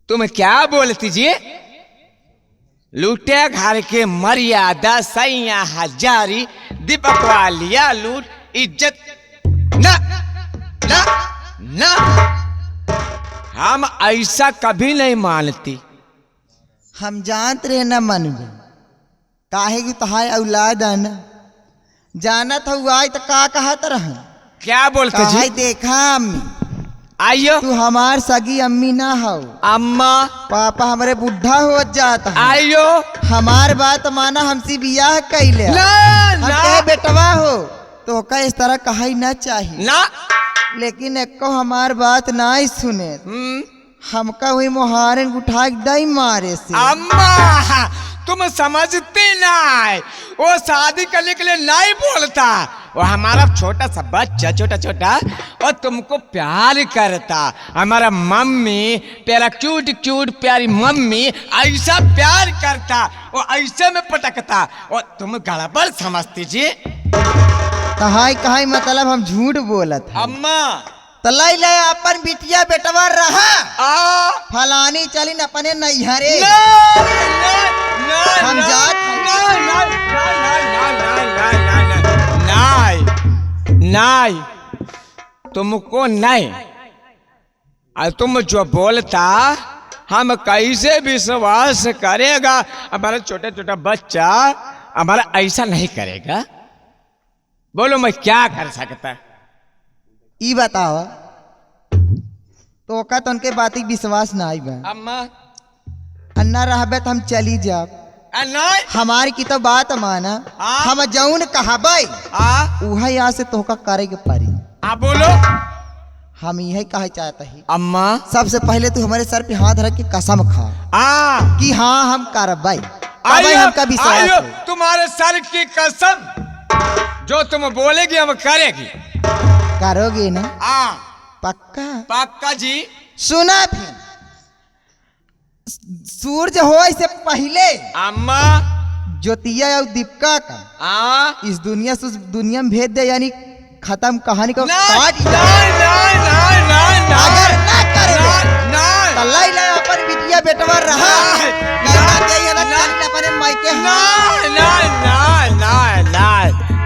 तुम क्या बोलती जी? लूटे घर के मर्यादा सैया हजारी दीपक वालिया लूट इज्जत ना ना ना, हम ऐसा कभी नहीं मानती। हम जानते रहे न मनबे काहे की तुहार औलाद है न जानत हूँ आज तो का कहत रह क्या बोलते जी? देखा अम्मी आइयो तू हमार सगी अम्मी ना हो। अम्मा पापा हमारे बुढ़ा हो जाता है। आइयो हमार बात माना हमसे बियाह कैले ना हम ना कहे बेटवा हो तो का इस तरह कहा ही ना चाहिए ना। लेकिन एको हमार बात ना ही सुने हमका हुई मोहारन उठा के दई मारे से। अम्मा तुम समझते नहीं, वो शादी करने के लिए नहीं बोलता। वो हमारा छोटा सा बच्चा छोटा छोटा और तुमको प्यार करता। हमारा मम्मी प्यारा क्यूट क्यूट प्यारी मम्मी ऐसा प्यार करता, वो ऐसे में पटकता और तुम गड़बड़ समझती जी। कहाई कहाई मतलब हम झूठ बोलत है। अम्मा तलाई ले अपन बिटिया बेटवा रहा आ फलानी चलिन अपने नैहरे हम जात नहीं, तुमको नहीं। और तुम जो बोलता हम कैसे विश्वास करेगा? हमारा छोटा छोटा बच्चा हमारा ऐसा नहीं करेगा। बोलो मैं क्या कर सकता? ई बताओ तो का तो उनके बात विश्वास ना आई बा। अम्मा अन्ना रहबे तो हम चली जाब नहीं हमारी की तो बात माना हम जौन कहबै उहा यहाँ से तोहका करे के पड़ी। बोलो हम यही कहे चाहते हैं अम्मा सबसे पहले तू हमारे सर पे हाथ रख के कसम खा कि हाँ हम करबै हमका विश्वास है। तुम्हारे सर की कसम जो तुम बोलेगी हम करेगी। करोगे ना? पक्का पक्का जी। सुना फिर सूरज हो से पहले अम्मा ज्योतिया और दीपिका का इस दुनिया से उस दुनिया में भेज दे, यानी खत्म कहानी को काट दे। अगर ना करे तो लाई लाई अपन बिटिया बेटवा रहा अपने मायके।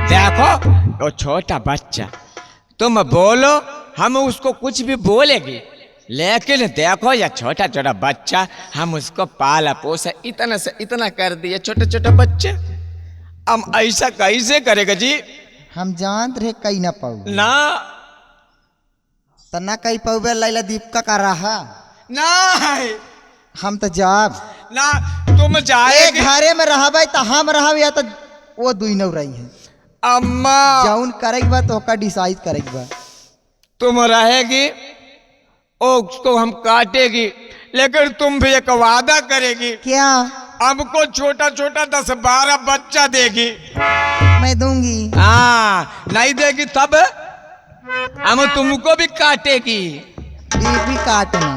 देखो वो छोटा बच्चा तुम बोलो हम उसको कुछ भी बोलेगी, लेकिन देखो ये छोटा छोटा बच्चा हम उसको पाला पोसा इतना से इतना कर दिए छोटे छोटे बच्चे, हम ऐसा कैसे करेगा जी? हम जानते रहे कहीं ना पाऊ ना तो ना कहीं पाऊबे लैला दीपिका का रहा ना हम तो जाब ना तुम जाएगी घरे में रहबे तो हम रहब या तो वो दुई नौ रही है। अम्मा जौन करेगी बा तो का डिसाइड करेगी बा। तुम रहेगी उसको हम काटेगी, लेकिन तुम भी एक वादा करेगी क्या? हमको छोटा छोटा 10-12 बच्चा देगी। मैं दूंगी। नहीं देगी तब हम तुमको भी काटेगी। भी काटना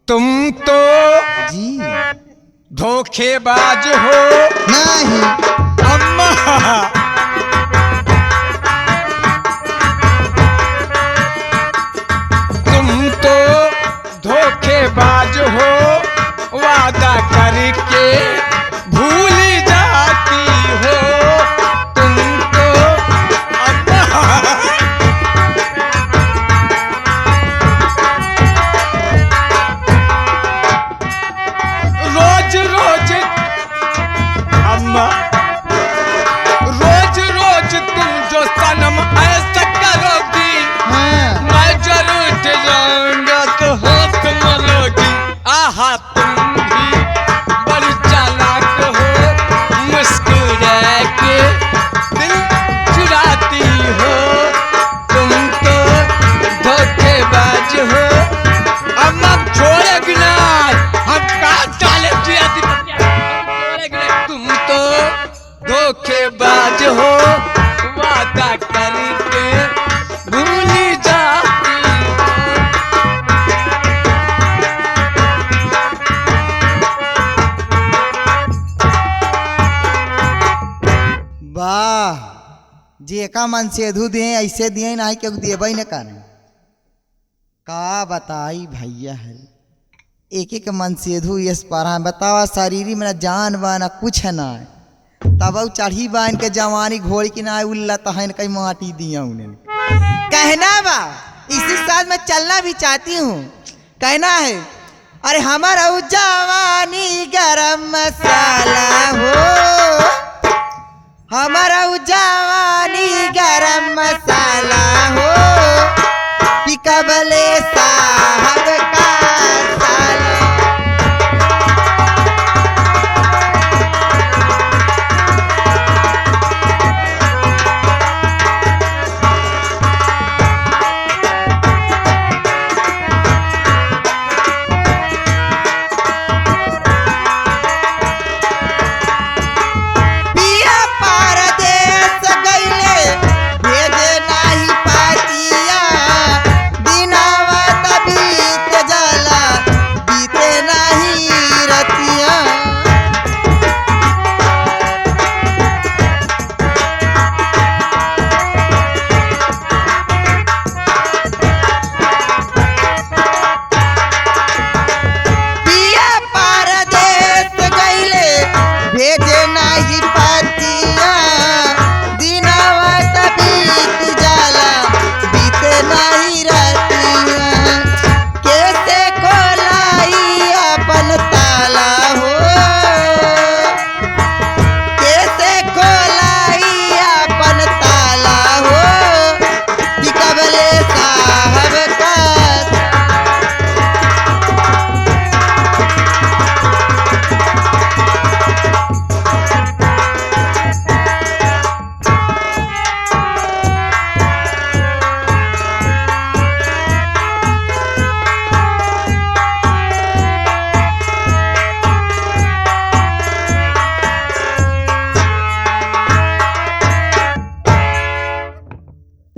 तुम तो जी धोखेबाज हो। नहीं अम्मा तुम तो धोखेबाज हो, वादा करके भूल जाती हो तुम तो। अम्मा रोज रोज अम्मा रोज रोज तुम जो सनम ऐसा करोगी मैं जरूर जाऊंगा तो हाथ मलोगी। आहा तुम भी बड़ी चालाक हो, मुस्कुरा के दिल चुराती हो तुम तो धोखेबाज हो। अम्मा छोड़ेगी ना हम कहाँ डाले तुम तो धोखेबाज हो, वादा करके भूल जाती हो। वाह जे का मन सेधु दिए ऐसे दिए नहीं क्यों देबई न कर का बताई भैया है एक एक मन सेधु यस पारा बतावा शरीर में जान बा ना कुछ ना तब चढ़ी बा इनके जवानी घोड़ की ना उल्ला तहन कहीं माटी दिया उन्हें कहना बा इसी साथ मैं चलना भी चाहती हूँ कहना है अरे हमारा जवानी गरम मसाला हो हमारा जवानी गरम मसाला हो कि कबले साहब का साला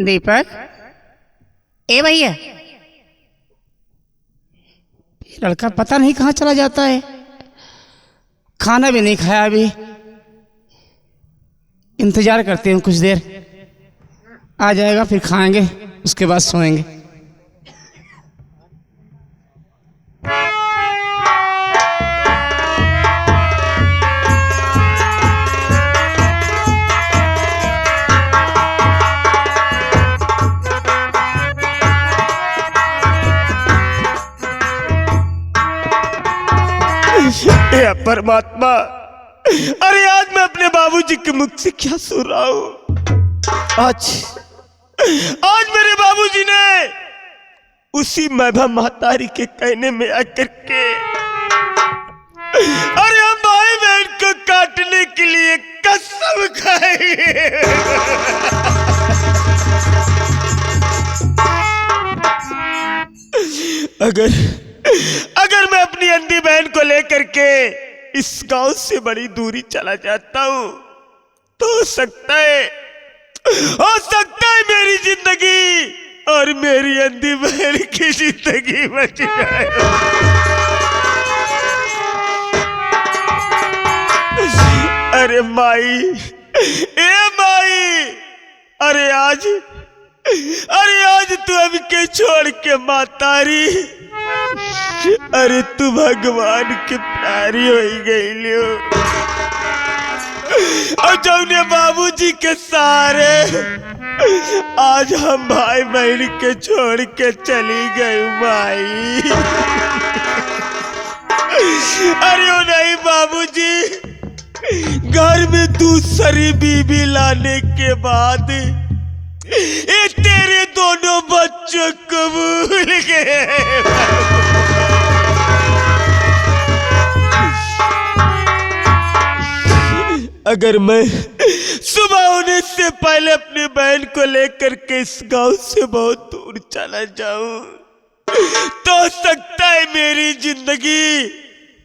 दीपक ए भैया लड़का पता नहीं कहाँ चला जाता है खाना भी नहीं खाया अभी इंतजार करते हैं कुछ देर आ जाएगा फिर खाएंगे उसके बाद सोएंगे हे परमात्मा अरे आज मैं अपने बाबूजी के मुख से क्या सुन रहा हूं आज मेरे बाबूजी ने उसी मैभा महतारी के कहने में आकर के अरे हम भाई बहन को काटने के लिए कसम खाएंगे अगर मैं अपनी अंधी बहन को लेकर के इस गांव से बड़ी दूरी चला जाता हूं तो हो सकता है मेरी जिंदगी और मेरी अंधी बहन की जिंदगी बच जाए। अरे माई ए माई अरे आज तू अब के छोड़ के मातारी अरे तू भगवान के प्यारी हो गई लियो और जौने बाबूजी के सहारे आज हम भाई बहन के छोड़ के चली गई माई। अरे ओ नहीं बाबूजी घर में दूसरी बीबी लाने के बाद ये तेरे दोनों बच्चों को भूल गए। अगर मैं सुबह होने से पहले अपनी बहन को लेकर के इस गांव से बहुत दूर चला जाऊं तो सकता है मेरी जिंदगी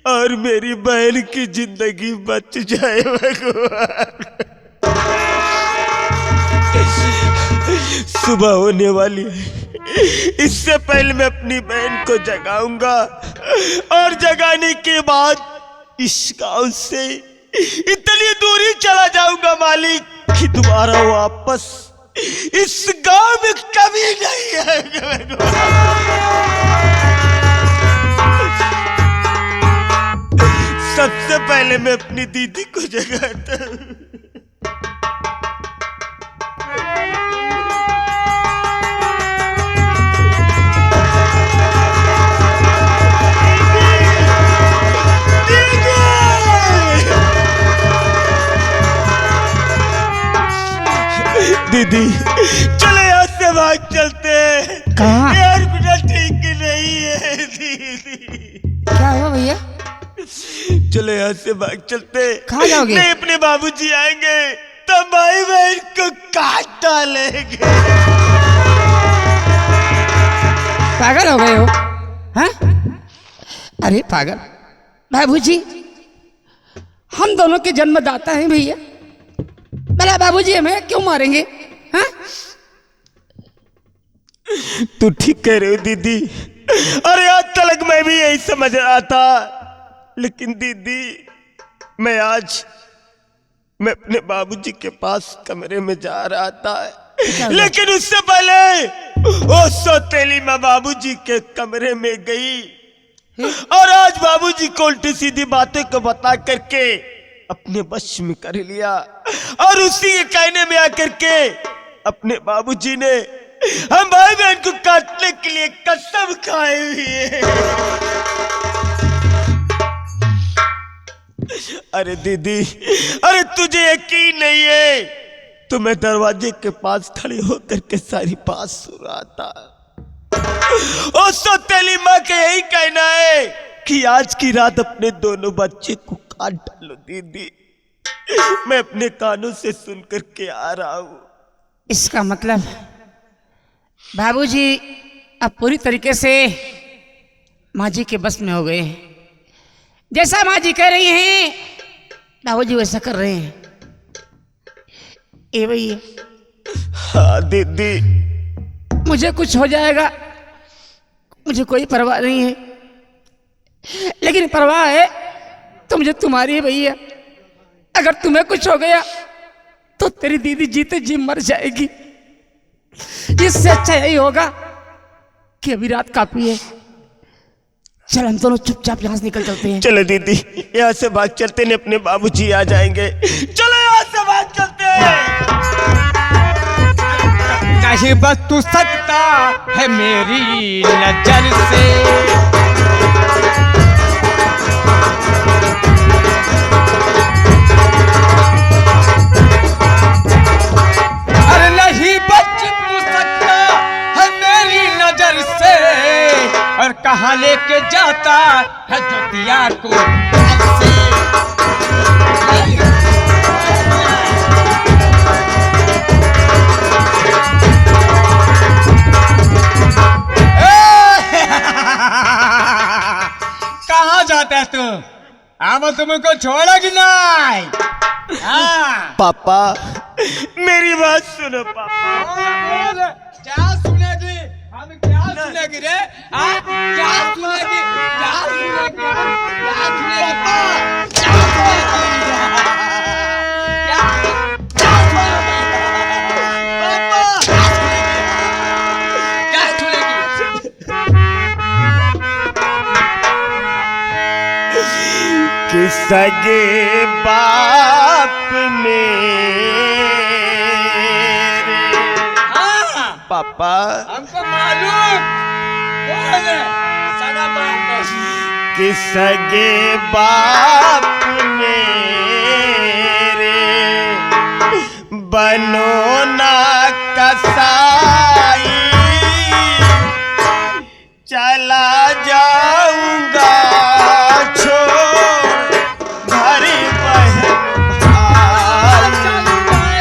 और मेरी बहन की जिंदगी बच जाए भगवान। सुबह होने वाली है इससे पहले मैं अपनी बहन को जगाऊंगा और जगाने के बाद इस गांव से इतनी दूरी चला जाऊंगा मालिक कि दोबारा वापस इस गांव में कभी नहीं आएगा। सबसे पहले मैं अपनी दीदी को जगाता हूं। दीदी चलो यहाँ से भाग चलते हैं। कहाँ? यार बिना ठीक नहीं है दीदी। क्या हुआ भैया? चलो यहाँ से भाग चलते हैं। कहाँ जाओगे? नहीं, अपने बाबूजी आएंगे तो भाई बहन को काट डालेंगे। पागल हो गए हो? हाँ? अरे पागल बाबूजी, हम दोनों के जन्मदाता हैं भैया। भला बाबूजी हमें क्यों मारेंगे? हाँ? तू ठीक कह रहे हो दीदी। अरे आज तक मैं भी यही समझ रहा था, लेकिन दीदी मैं अपने बाबूजी के पास कमरे में जा रहा था, लेकिन उससे पहले वो सौतेली माँ बाबूजी के कमरे में गई और आज बाबूजी को उल्टी सीधी बातें को बता करके अपने वश में कर लिया। और उसी के कहने में आकर के अपने बाबूजी ने हम भाई बहन को काटने के लिए कसम खाई हुई है। अरे दीदी, अरे तुझे यकीन नहीं है तो मैं दरवाजे के पास खड़े होकर के सारी बात सुन रहा था। और सौतेली माँ का यही कहना है कि आज की रात अपने दोनों बच्चे को काट डालो। दीदी मैं अपने कानों से सुन करके आ रहा हूं। इसका मतलब बाबूजी अब पूरी तरीके से माँ जी के बस में हो गए हैं। जैसा माँ जी कह रही हैं बाबूजी वैसा कर रहे हैं। ए भैया, हाँ दीदी, मुझे कुछ हो जाएगा मुझे कोई परवाह नहीं है, लेकिन परवाह है तो मुझे तुम्हारी है भैया। अगर तुम्हें कुछ हो गया तो तेरी दीदी जीते जी मर जाएगी। इससे अच्छा यही होगा कि अभी रात काफी है, चल हम दोनों चुपचाप यहाँ से निकल चलते हैं। चलो दीदी यहाँ से भाग चलते हैं, अपने बाबूजी आ जाएंगे। चलो यहाँ से भाग चलते हैं। नहीं बस तू सकता है मेरी नजर से, अरे नहीं बच तू सकता है मेरी नजर से, और कहाँ लेके जाता है ज्योतिया को से। कहाँ जाता है तू? अब तुमको छोड़ेगी नहीं। हाँ पापा मेरी बात सुनो पापा। बोल, क्या सुनेगी? हम क्या सुनेगी रे? हाँ? क्या सुनेगी? क्या सुनेगी? क्या सुनेगी? क्या सुनेगी? क्या सुनेगी? पापा क्या सुनेगी? कि सगे बाप मेरे। हाँ पापा हमको मालूम। बोल, सगा बाप कि सगे बाप मेरे बनो ना कसाई, चला जाऊंगा छोड़ घर बहन भाई।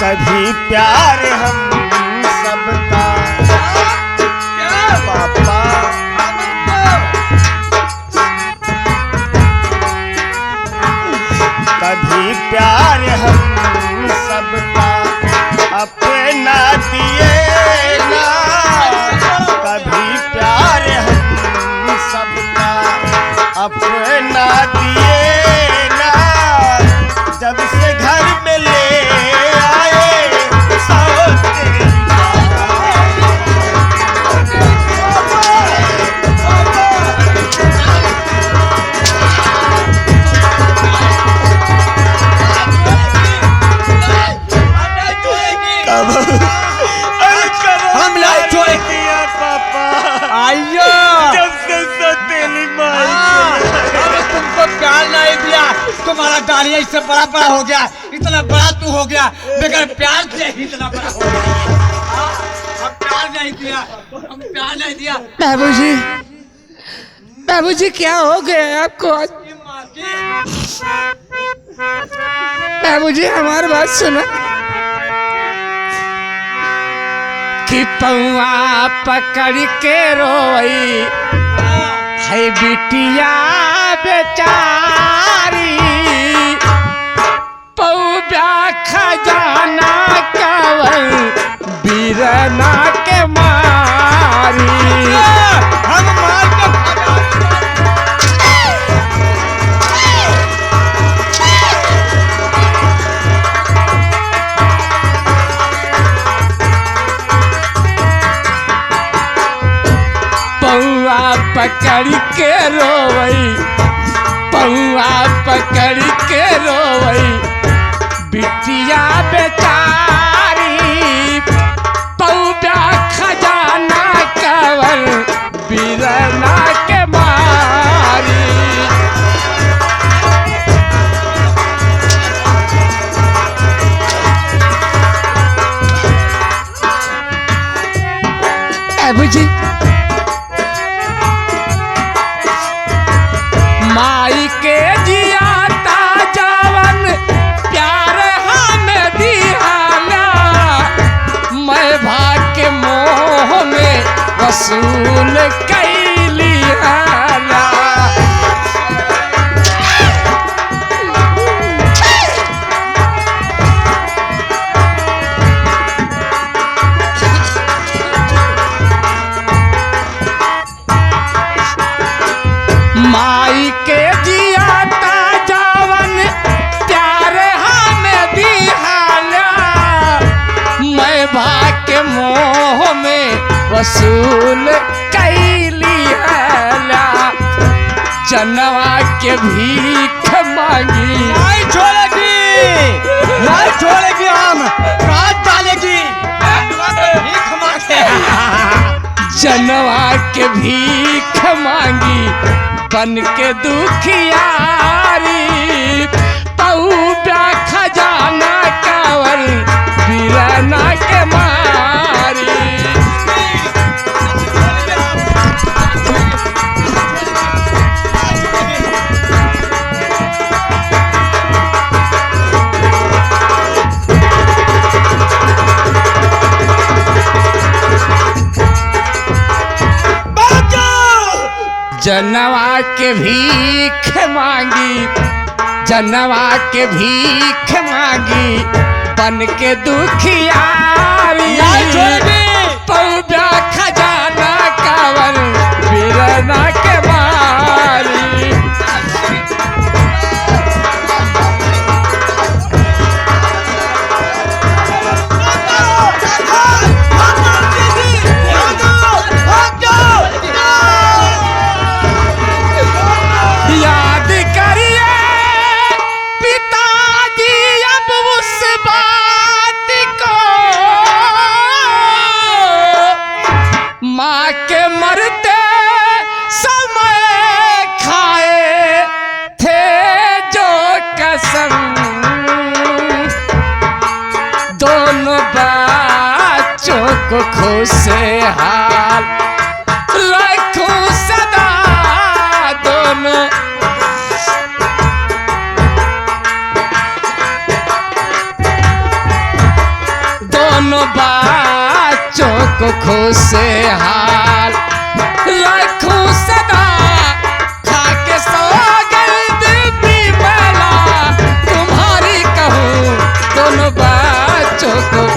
कभी प्यार हम सबका पापा कभी प्यार हम सबका अपना दिए ना, कभी प्यार हम सबका अपना दिए ना, जब से घर में ले आए सोते हम लाई छोड़े दिया पापा, आइयो जब से सौतेली माई अब तुमको प्यार नहीं दिया, तुम्हारा दाढ़ी इससे बड़ा बड़ा हो गया, इतना बड़ा तू हो गया, बगैर प्यार से ही इतना बड़ा हो गया। हम प्यार नहीं दिया, हम प्यार नहीं दिया। बाबूजी, बाबूजी क्या हो गया है आपको आज? बाबूजी हमारी बात सुनो कि पौआ पकड़ के रोई है बिटिया बेचारी, पौआ खजाना कवन बीरना के मारी। हम मार के पौआ पकड़ के रोवई, पौआ पकड़ के रोवई बिटिया बेचारी, पौआ खजाना कवन बीरना के मारी। बाबूजी माई के जियाता जावन प्यार हमें दिहाना, मैं भाग के मोह में वसूल कैली आना। माई के जियाता जावन प्यार हमें दिहाना, मैं भाग के मोह में वसूल कैली आना। जनवा के भीख मांगी नहीं छोड़ेगी, नहीं छोड़ेगी, हम काट डालेगी, भीख मांगे। जनवा के भीख मांगी बन के दुखियारी, पौआ खजाना कावर बीरना के मारी। जनवा के भीख मांगी, जनवा के भीख मांगी बन के दुखियारी, पौआ खजाना कावर बीरना के मारी। याद करिए पिताजी अब उस बात को, माँ के मरते समय खाए थे जो कसम, दोनों बच्चों को खुशहाल रखूं सदा, दोनों दोनों बच्चों को खुशहाल रखूं सदा खाके सौगंध विमला तुम्हारी कहूँ दोनों बच्चों को।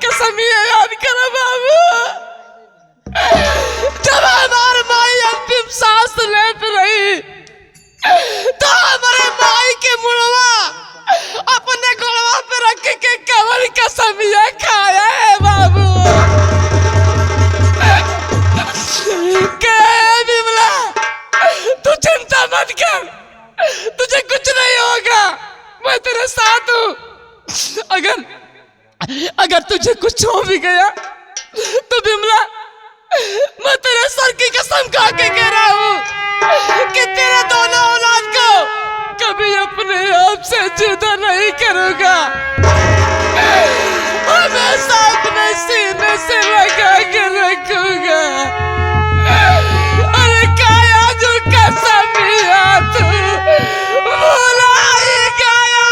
कसमिया याद करो बाबू, जब हमारी माई अंतिम सांस लेत रही तो हमारे माई के मुड़वा अपने गोड़वा पे रख के कवर कसमिया खाया है बाबू। बिमला तू चिंता मत कर, तुझे कुछ नहीं होगा, मैं तेरे साथ हूँ। अगर तुझे कुछ हो भी गया तो बिमला मैं तेरे सर की कसम खा के कह रहा हूँ कि तेरे दोनों औलाद को कभी अपने आप से जुदा नहीं करूंगा, हमेशा अपने सीने से लगा के रखूंगा। अरे काया जो कसमिया तू भुलाई गया।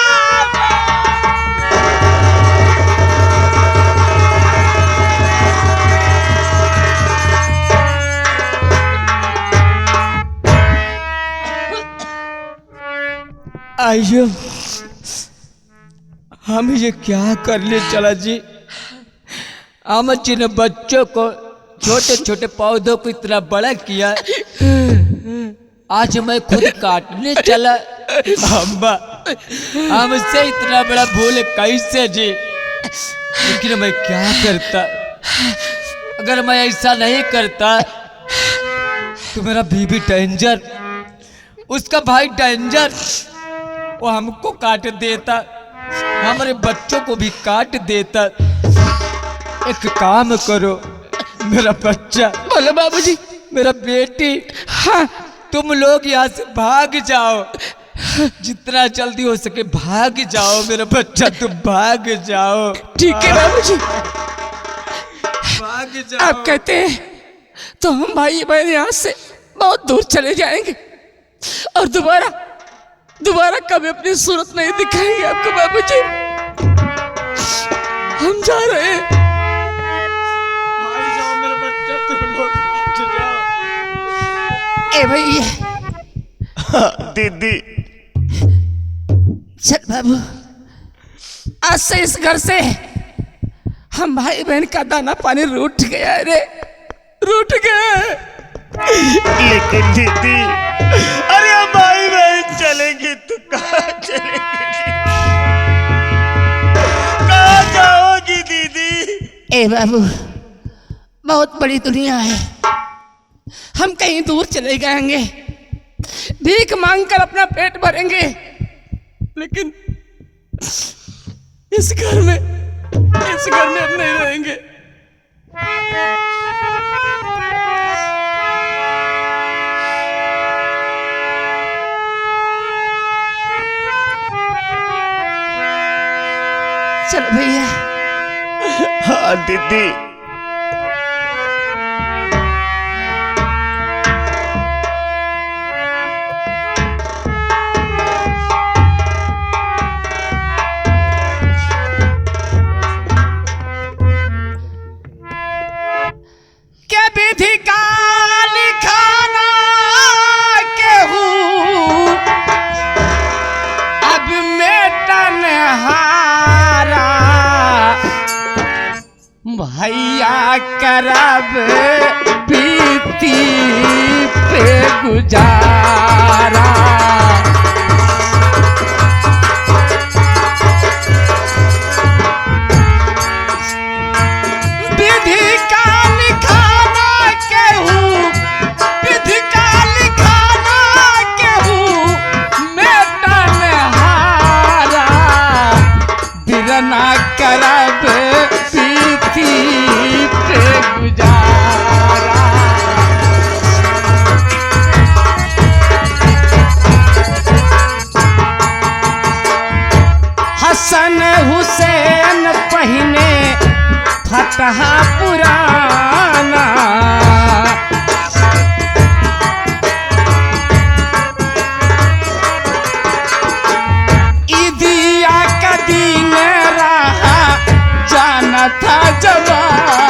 आइयो, हम ये क्या करने चला जी। हम जिन बच्चों को छोटे छोटे पौधों को इतना बड़ा किया, आज मैं खुद काटने चला। अम्मा हमसे इतना बड़ा भूल कैसे जी। लेकिन मैं क्या करता, अगर मैं ऐसा नहीं करता तो मेरा बीबी डेंजर, उसका भाई डेंजर, वो हमको काट देता, हमारे बच्चों को भी काट देता। एक काम करो, मेरा बच्चा, बोलो बाबूजी, मेरा बेटी, हाँ तुम लोग यहाँ से भाग जाओ, जितना जल्दी हो सके भाग जाओ। मेरा बच्चा तुम भाग जाओ। ठीक है बाबूजी, भाग जाओ। आप कहते हैं तो हम भाई बहन यहाँ से बहुत दूर चले जाएंगे और दोबारा कभी अपनी सूरत नहीं दिखाएंगे आपको बाबूजी। हम जा रहे हैं। भाग जाओ मेरा बच्चा, तुम लोग भाग जाओ। ए भैया, दीदी चल बाबू, आज से इस घर से हम भाई बहन का दाना पानी रूठ गया रे, रूठ गया। लेकिन दीदी, अरे हम भाई बहन चलेंगे तो कहाँ चलेंगे, कहाँ जाओगी दीदी? ए बाबू, बहुत बड़ी दुनिया है, हम कहीं दूर चले जाएंगे, भीख मांगकर अपना पेट भरेंगे, लेकिन इस घर में हम नहीं रहेंगे। चलो भैया। हाँ दीदी, क्या विधि का लिखाना केहू अब मेटन हारा, भैया करब बीती पे गुजारा। विधि का लिखाना केहू, विधि का लिखाना केहू मेटन हारा, बिरना करब बीती पे गुजारा। हसन हुसैन पहिने फतहा पुराना, बा